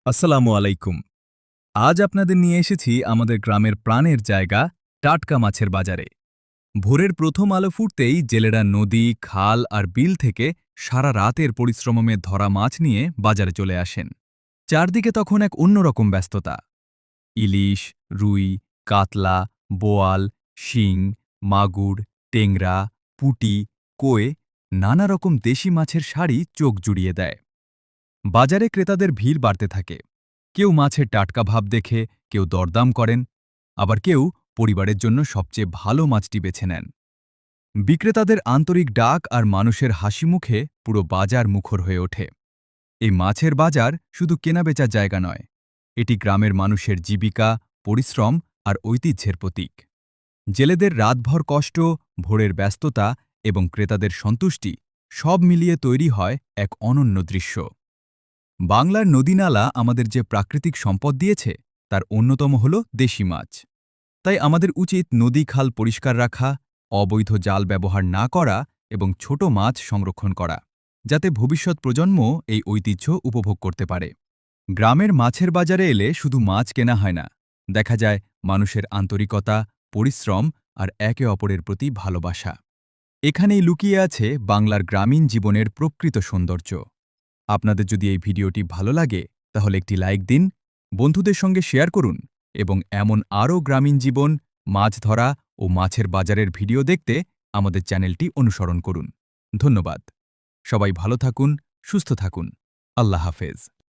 আসসালামু আলাইকুম। আজ আপনাদের নিয়ে এসেছি আমাদের গ্রামের প্রাণের জায়গা টাটকা মাছের বাজারে। ভোরের প্রথম আলো ফুটতেই জেলেরা নদী, খাল আর বিল থেকে সারা রাতের পরিশ্রমে ধরা মাছ নিয়ে বাজারে চলে আসেন। চারদিকে তখন এক অন্যরকম ব্যস্ততা। ইলিশ, রুই, কাতলা, বোয়াল, শিং, মাগুর, টেংরা, পুঁটি, কোয়ে নানা রকম দেশি মাছের সারি চোখ জুড়িয়ে দেয়। বাজারে ক্রেতাদের ভিড় বাড়তে থাকে। কেউ মাছের টাটকা ভাব দেখে, কেউ দরদাম করেন, আবার কেউ পরিবারের জন্য সবচেয়ে ভালো মাছটি বেছে নেন। বিক্রেতাদের আন্তরিক ডাক আর মানুষের হাসি মুখে পুরো বাজার মুখর হয়ে ওঠে। এই মাছের বাজার শুধু কেনাবেচার জায়গা নয়, এটি গ্রামের মানুষের জীবিকা, পরিশ্রম আর ঐতিহ্যের প্রতীক। জেলেদের রাতভর কষ্ট, ভোরের ব্যস্ততা এবং ক্রেতাদের সন্তুষ্টি সব মিলিয়ে তৈরি হয় এক অনন্য দৃশ্য। বাংলার নদীনালা আমাদের যে প্রাকৃতিক সম্পদ দিয়েছে তার অন্যতম হল দেশি মাছ। তাই আমাদের উচিত নদী খাল পরিষ্কার রাখা, অবৈধ জাল ব্যবহার না করা এবং ছোট মাছ সংরক্ষণ করা, যাতে ভবিষ্যৎ প্রজন্ম এই ঐতিহ্য উপভোগ করতে পারে। গ্রামের মাছের বাজারে এলে শুধু মাছ কেনা হয় না, দেখা যায় মানুষের আন্তরিকতা, পরিশ্রম আর একে অপরের প্রতি ভালোবাসা। এখানেই লুকিয়ে আছে বাংলার গ্রামীণ জীবনের প্রকৃত সৌন্দর্য। আপনাদের যদি এই ভিডিওটি ভালো লাগে তাহলে একটি লাইক দিন, বন্ধুদের সঙ্গে শেয়ার করুন এবং এমন আরও গ্রামীণ জীবন, মাছ ধরা ও মাছের বাজারের ভিডিও দেখতে আমাদের চ্যানেলটি অনুসরণ করুন। ধন্যবাদ। সবাই ভালো থাকুন, সুস্থ থাকুন। আল্লাহ হাফেজ।